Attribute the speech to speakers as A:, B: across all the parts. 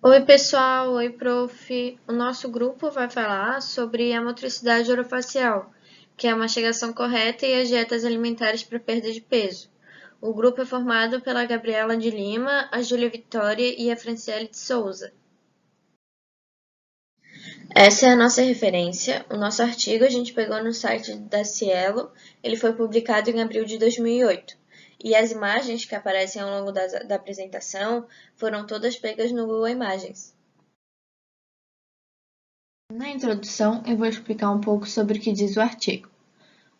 A: Oi, pessoal. Oi, prof. O nosso grupo vai falar sobre a motricidade orofacial, que é a mastigação correta e as dietas alimentares para perda de peso. O grupo é formado pela Gabriela de Lima, a Júlia Vitória e a Franciele de Souza. Essa é a nossa referência. O nosso artigo a gente pegou no site da Cielo. Ele foi publicado em abril de 2008. E as imagens que aparecem ao longo da apresentação foram todas pegas no Google Imagens. Na introdução, eu vou explicar um pouco sobre o que diz o artigo.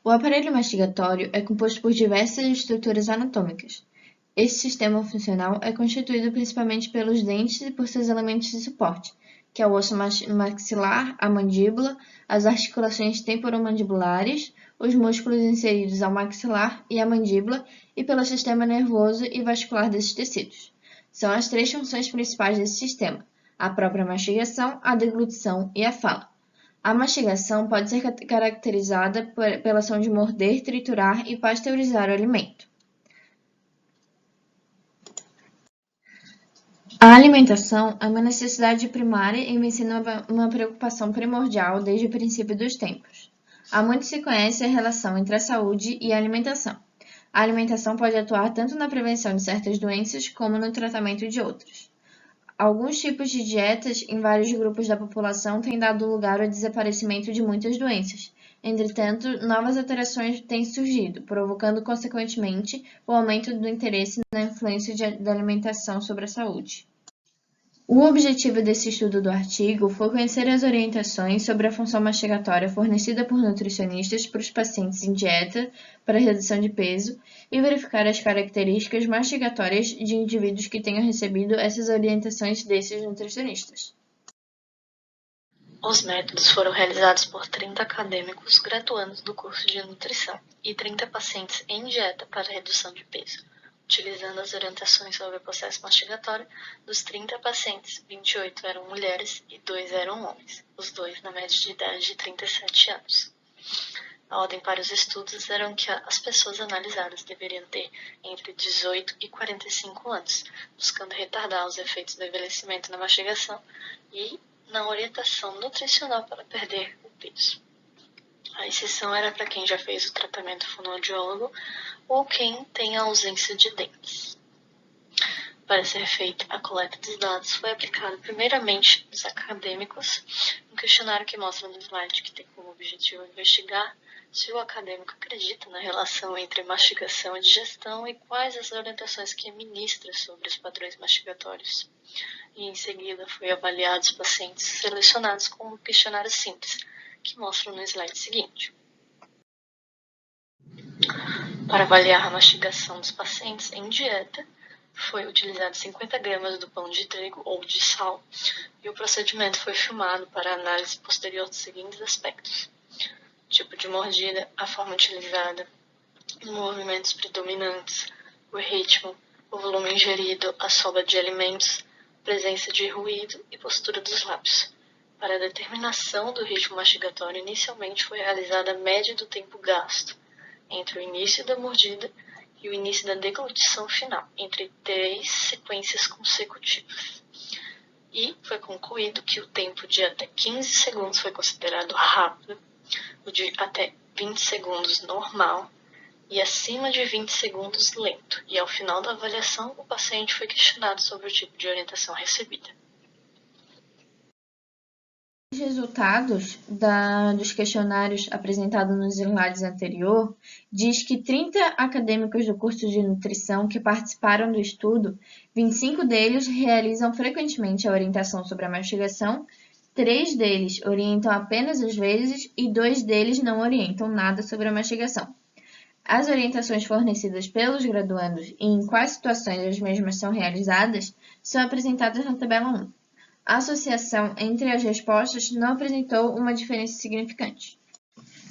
A: O aparelho mastigatório é composto por diversas estruturas anatômicas. Esse sistema funcional é constituído principalmente pelos dentes e por seus elementos de suporte, que é o osso maxilar, a mandíbula, as articulações temporomandibulares, os músculos inseridos ao maxilar e à mandíbula e pelo sistema nervoso e vascular desses tecidos. São as três funções principais desse sistema: a própria mastigação, a deglutição e a fala. A mastigação pode ser caracterizada pela ação de morder, triturar e pasteurizar o alimento. A alimentação é uma necessidade primária e vem sendo uma preocupação primordial desde o princípio dos tempos. Há muito se conhece a relação entre a saúde e a alimentação. A alimentação pode atuar tanto na prevenção de certas doenças como no tratamento de outras. Alguns tipos de dietas em vários grupos da população têm dado lugar ao desaparecimento de muitas doenças. Entretanto, novas alterações têm surgido, provocando consequentemente o aumento do interesse na influência da alimentação sobre a saúde. O objetivo desse estudo do artigo foi conhecer as orientações sobre a função mastigatória fornecida por nutricionistas para os pacientes em dieta para redução de peso e verificar as características mastigatórias de indivíduos que tenham recebido essas orientações desses nutricionistas.
B: Os métodos foram realizados por 30 acadêmicos graduandos do curso de nutrição e 30 pacientes em dieta para redução de peso. Utilizando as orientações sobre o processo mastigatório, dos 30 pacientes, 28 eram mulheres e 2 eram homens, os dois na média de idade de 37 anos. A ordem para os estudos era que as pessoas analisadas deveriam ter entre 18 e 45 anos, buscando retardar os efeitos do envelhecimento na mastigação e na orientação nutricional para perder o peso. A exceção era para quem já fez o tratamento fonoaudiólogo ou quem tem a ausência de dentes. Para ser feita a coleta dos dados, foi aplicado primeiramente nos acadêmicos um questionário que mostra no slide, que tem como objetivo investigar se o acadêmico acredita na relação entre mastigação e digestão e quais as orientações que ministra sobre os padrões mastigatórios. E em seguida foi avaliado os pacientes selecionados com um questionário simples, que mostra no slide seguinte. Para avaliar a mastigação dos pacientes em dieta, foi utilizado 50 gramas do pão de trigo ou de sal, e o procedimento foi filmado para análise posterior dos seguintes aspectos: tipo de mordida, a forma utilizada, os movimentos predominantes, o ritmo, o volume ingerido, a sobra de alimentos, presença de ruído e postura dos lábios. Para a determinação do ritmo mastigatório, inicialmente foi realizada a média do tempo gasto entre o início da mordida e o início da deglutição final, entre 3 sequências consecutivas. E foi concluído que o tempo de até 15 segundos foi considerado rápido, o de até 20 segundos normal e acima de 20 segundos lento. E ao final da avaliação, o paciente foi questionado sobre o tipo de orientação recebida.
A: Os resultados dos questionários apresentados nos slides anterior diz que 30 acadêmicos do curso de nutrição que participaram do estudo, 25 deles realizam frequentemente a orientação sobre a mastigação, 3 deles orientam apenas às vezes e 2 deles não orientam nada sobre a mastigação. As orientações fornecidas pelos graduandos e em quais situações as mesmas são realizadas são apresentadas na tabela 1. A associação entre as respostas não apresentou uma diferença significante.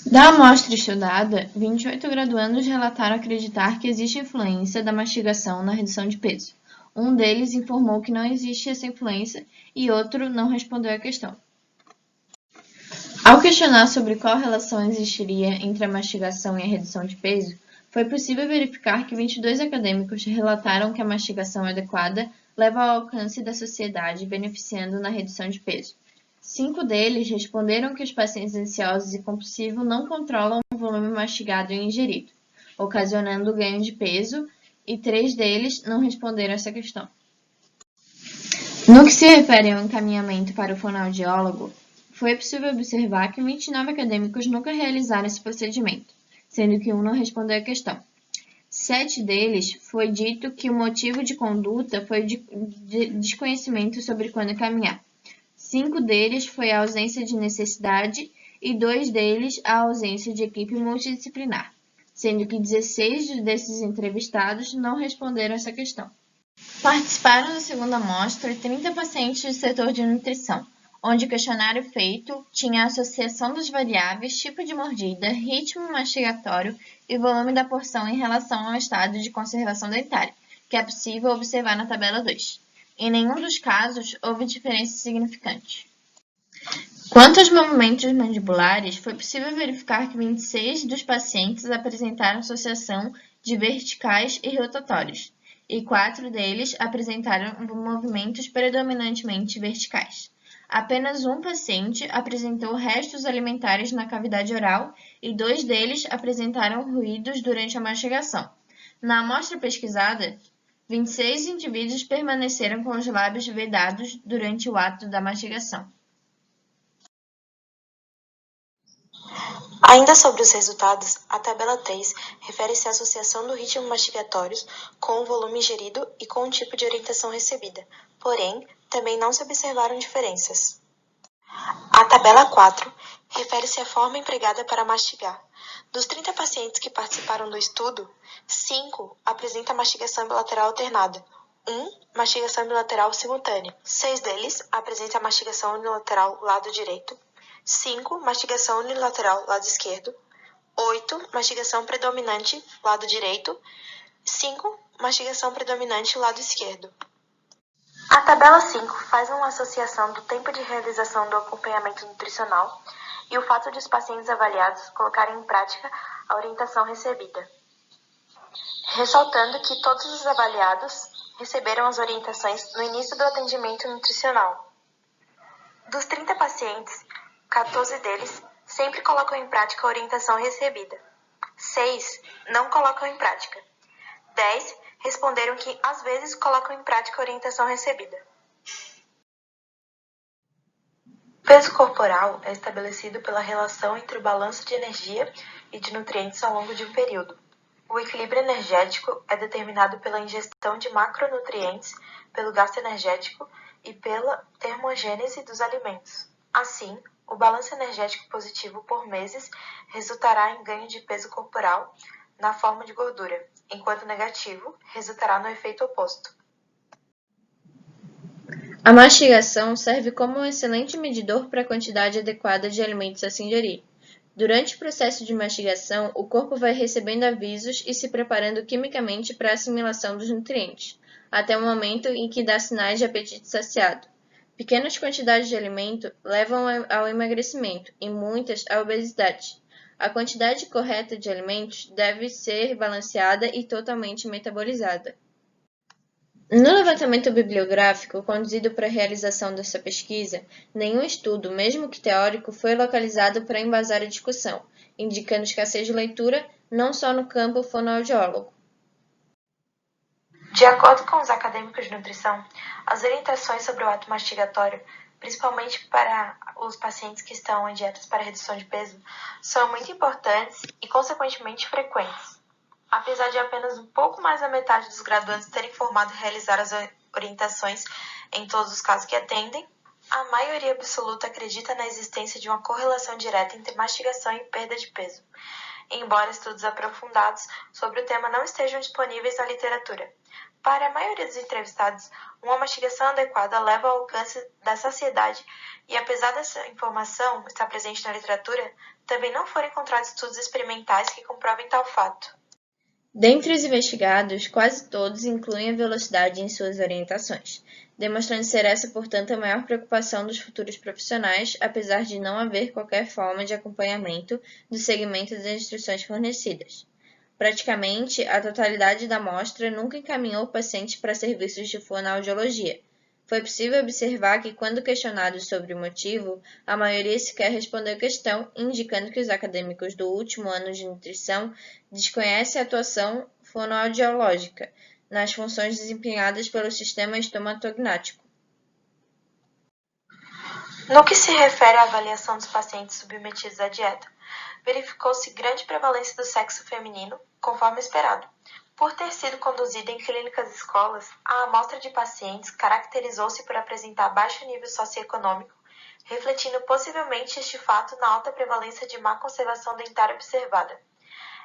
A: Da amostra estudada, 28 graduandos relataram acreditar que existe influência da mastigação na redução de peso. Um deles informou que não existe essa influência e outro não respondeu à questão. Ao questionar sobre qual relação existiria entre a mastigação e a redução de peso, foi possível verificar que 22 acadêmicos relataram que a mastigação adequada levam ao alcance da sociedade, beneficiando na redução de peso. 5 deles responderam que os pacientes ansiosos e compulsivos não controlam o volume mastigado e ingerido, ocasionando ganho de peso, e 3 deles não responderam essa questão. No que se refere ao encaminhamento para o fonoaudiólogo, foi possível observar que 29 acadêmicos nunca realizaram esse procedimento, sendo que um não respondeu à questão. 7 deles foi dito que o motivo de conduta foi de desconhecimento sobre quando caminhar. 5 deles foi a ausência de necessidade e 2 deles a ausência de equipe multidisciplinar, sendo que 16 desses entrevistados não responderam essa questão. Participaram da segunda amostra 30 pacientes do setor de nutrição, onde o questionário feito tinha a associação das variáveis tipo de mordida, ritmo mastigatório e volume da porção em relação ao estado de conservação dentária, que é possível observar na tabela 2. Em nenhum dos casos houve diferença significante. Quanto aos movimentos mandibulares, foi possível verificar que 26 dos pacientes apresentaram associação de verticais e rotatórios, e 4 deles apresentaram movimentos predominantemente verticais. Apenas um paciente apresentou restos alimentares na cavidade oral e 2 deles apresentaram ruídos durante a mastigação. Na amostra pesquisada, 26 indivíduos permaneceram com os lábios vedados durante o ato da mastigação.
B: Ainda sobre os resultados, a tabela 3 refere-se à associação do ritmo mastigatório com o volume ingerido e com o tipo de orientação recebida, porém, também não se observaram diferenças. A tabela 4 refere-se à forma empregada para mastigar. Dos 30 pacientes que participaram do estudo, 5 apresentam mastigação bilateral alternada, 1 mastigação bilateral simultânea, 6 deles apresentam mastigação unilateral lado direito, 5 mastigação unilateral lado esquerdo, 8 mastigação predominante lado direito, 5 mastigação predominante lado esquerdo. A tabela 5 faz uma associação do tempo de realização do acompanhamento nutricional e o fato de os pacientes avaliados colocarem em prática a orientação recebida, ressaltando que todos os avaliados receberam as orientações no início do atendimento nutricional. Dos 30 pacientes, 14 deles sempre colocam em prática a orientação recebida. 6 não colocam em prática. 10 responderam que às vezes colocam em prática a orientação recebida. O peso corporal é estabelecido pela relação entre o balanço de energia e de nutrientes ao longo de um período. O equilíbrio energético é determinado pela ingestão de macronutrientes, pelo gasto energético e pela termogênese dos alimentos. Assim, o balanço energético positivo por meses resultará em ganho de peso corporal na forma de gordura, enquanto negativo resultará no efeito oposto.
A: A mastigação serve como um excelente medidor para a quantidade adequada de alimentos a se ingerir. Durante o processo de mastigação, o corpo vai recebendo avisos e se preparando quimicamente para a assimilação dos nutrientes, até o momento em que dá sinais de apetite saciado. Pequenas quantidades de alimento levam ao emagrecimento e muitas à obesidade. A quantidade correta de alimentos deve ser balanceada e totalmente metabolizada. No levantamento bibliográfico conduzido para a realização dessa pesquisa, nenhum estudo, mesmo que teórico, foi localizado para embasar a discussão, indicando escassez de leitura não só no campo fonoaudiólogo.
B: De acordo com os acadêmicos de nutrição, as orientações sobre o ato mastigatório, principalmente para os pacientes que estão em dietas para redução de peso, são muito importantes e, consequentemente, frequentes. Apesar de apenas um pouco mais da metade dos graduandos terem formado e realizar as orientações em todos os casos que atendem, a maioria absoluta acredita na existência de uma correlação direta entre mastigação e perda de peso, embora estudos aprofundados sobre o tema não estejam disponíveis na literatura. Para a maioria dos entrevistados, uma mastigação adequada leva ao alcance da saciedade e, apesar dessa informação estar presente na literatura, também não foram encontrados estudos experimentais que comprovem tal fato.
A: Dentre os investigados, quase todos incluem a velocidade em suas orientações, demonstrando ser essa, portanto, a maior preocupação dos futuros profissionais, apesar de não haver qualquer forma de acompanhamento do segmento das instruções fornecidas. Praticamente, a totalidade da amostra nunca encaminhou o paciente para serviços de fonoaudiologia. Foi possível observar que, quando questionados sobre o motivo, a maioria sequer respondeu a questão, indicando que os acadêmicos do último ano de nutrição desconhecem a atuação fonoaudiológica nas funções desempenhadas pelo sistema estomatognático.
C: No que se refere à avaliação dos pacientes submetidos à dieta, verificou-se grande prevalência do sexo feminino, conforme esperado. Por ter sido conduzida em clínicas escolas, a amostra de pacientes caracterizou-se por apresentar baixo nível socioeconômico, refletindo possivelmente este fato na alta prevalência de má conservação dentária observada.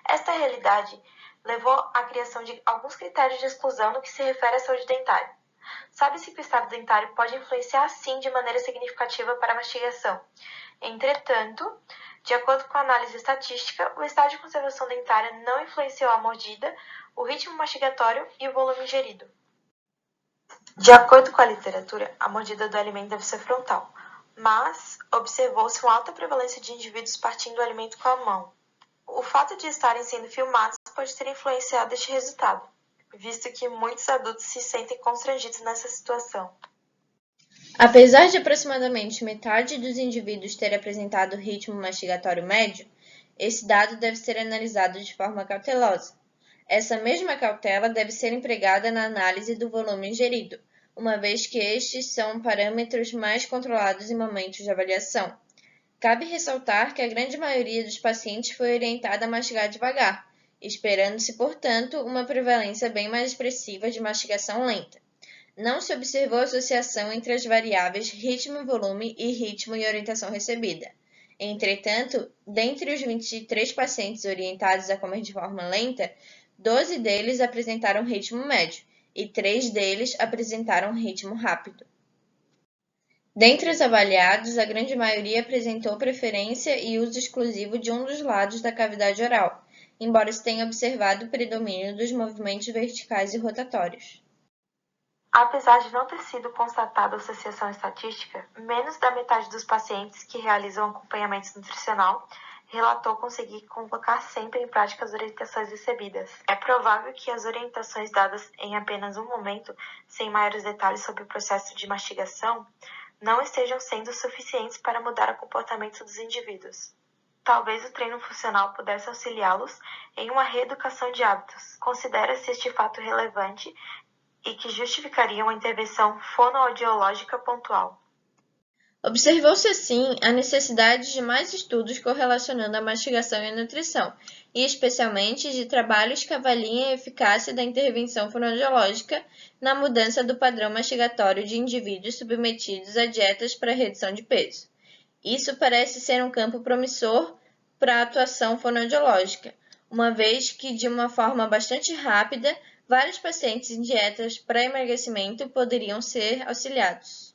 C: Esta realidade levou à criação de alguns critérios de exclusão no que se refere à saúde dentária. Sabe-se que o estado dentário pode influenciar sim de maneira significativa para a mastigação. Entretanto, de acordo com a análise estatística, o estado de conservação dentária não influenciou a mordida, o ritmo mastigatório e o volume ingerido. De acordo com a literatura, a mordida do alimento deve ser frontal, mas observou-se uma alta prevalência de indivíduos partindo do alimento com a mão. O fato de estarem sendo filmados pode ter influenciado este resultado, visto que muitos adultos se sentem constrangidos nessa situação.
A: Apesar de aproximadamente metade dos indivíduos ter apresentado ritmo mastigatório médio, esse dado deve ser analisado de forma cautelosa. Essa mesma cautela deve ser empregada na análise do volume ingerido, uma vez que estes são parâmetros mais controlados em momentos de avaliação. Cabe ressaltar que a grande maioria dos pacientes foi orientada a mastigar devagar, esperando-se, portanto, uma prevalência bem mais expressiva de mastigação lenta. Não se observou associação entre as variáveis ritmo e volume e ritmo e orientação recebida. Entretanto, dentre os 23 pacientes orientados a comer de forma lenta, 12 deles apresentaram ritmo médio e 3 deles apresentaram ritmo rápido. Dentre os avaliados, a grande maioria apresentou preferência e uso exclusivo de um dos lados da cavidade oral, embora se tenha observado o predomínio dos movimentos verticais e rotatórios.
C: Apesar de não ter sido constatada associação estatística, menos da metade dos pacientes que realizam acompanhamento nutricional relatou conseguir colocar sempre em prática as orientações recebidas. É provável que as orientações dadas em apenas um momento, sem maiores detalhes sobre o processo de mastigação, não estejam sendo suficientes para mudar o comportamento dos indivíduos. Talvez o treino funcional pudesse auxiliá-los em uma reeducação de hábitos. Considera-se este fato relevante e que justificaria uma intervenção fonoaudiológica pontual.
A: Observou-se, assim, a necessidade de mais estudos correlacionando a mastigação e a nutrição, e especialmente de trabalhos que avaliem a eficácia da intervenção fonoaudiológica na mudança do padrão mastigatório de indivíduos submetidos a dietas para redução de peso. Isso parece ser um campo promissor para a atuação fonoaudiológica, uma vez que, de uma forma bastante rápida, vários pacientes em dietas para emagrecimento poderiam ser auxiliados.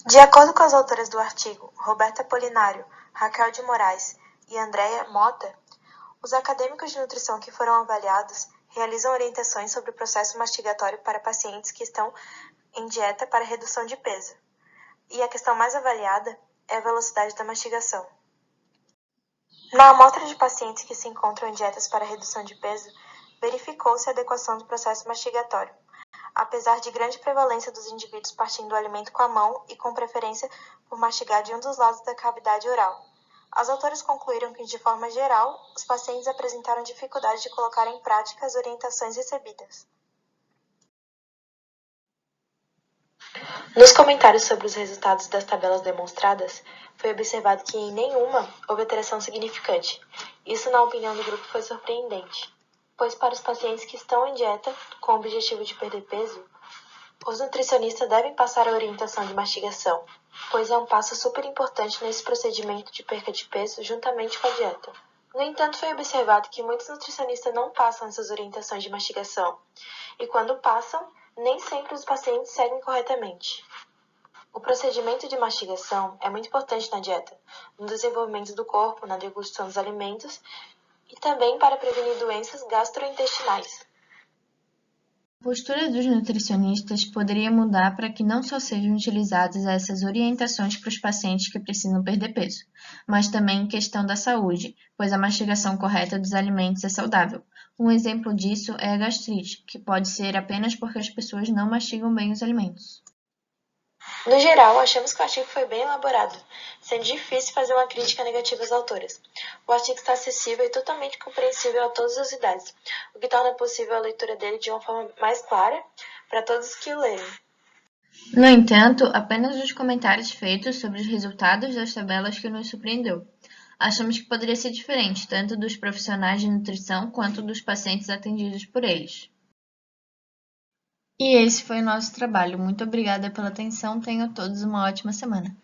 C: De acordo com as autoras do artigo, Roberta Polinário, Raquel de Moraes e Andréia Mota, os acadêmicos de nutrição que foram avaliados realizam orientações sobre o processo mastigatório para pacientes que estão em dieta para redução de peso. E a questão mais avaliada é a velocidade da mastigação. Na amostra de pacientes que se encontram em dietas para redução de peso, verificou-se a adequação do processo mastigatório, apesar de grande prevalência dos indivíduos partindo do alimento com a mão e com preferência por mastigar de um dos lados da cavidade oral. As autoras concluíram que, de forma geral, os pacientes apresentaram dificuldade de colocar em prática as orientações recebidas. Nos comentários sobre os resultados das tabelas demonstradas, foi observado que em nenhuma houve alteração significante. Isso, na opinião do grupo, foi surpreendente, pois para os pacientes que estão em dieta com o objetivo de perder peso, os nutricionistas devem passar a orientação de mastigação, pois é um passo super importante nesse procedimento de perda de peso juntamente com a dieta. No entanto, foi observado que muitos nutricionistas não passam essas orientações de mastigação, e quando passam, nem sempre os pacientes seguem corretamente. O procedimento de mastigação é muito importante na dieta, no desenvolvimento do corpo, na degustação dos alimentos e também para prevenir doenças gastrointestinais.
A: A postura dos nutricionistas poderia mudar para que não só sejam utilizadas essas orientações para os pacientes que precisam perder peso, mas também em questão da saúde, pois a mastigação correta dos alimentos é saudável. Um exemplo disso é a gastrite, que pode ser apenas porque as pessoas não mastigam bem os alimentos.
C: No geral, achamos que o artigo foi bem elaborado, sendo difícil fazer uma crítica negativa às autoras. O artigo está acessível e totalmente compreensível a todas as idades, o que torna possível a leitura dele de uma forma mais clara para todos que o lerem.
A: No entanto, apenas os comentários feitos sobre os resultados das tabelas que nos surpreendeu. Achamos que poderia ser diferente, tanto dos profissionais de nutrição quanto dos pacientes atendidos por eles. E esse foi o nosso trabalho. Muito obrigada pela atenção. Tenham todos uma ótima semana.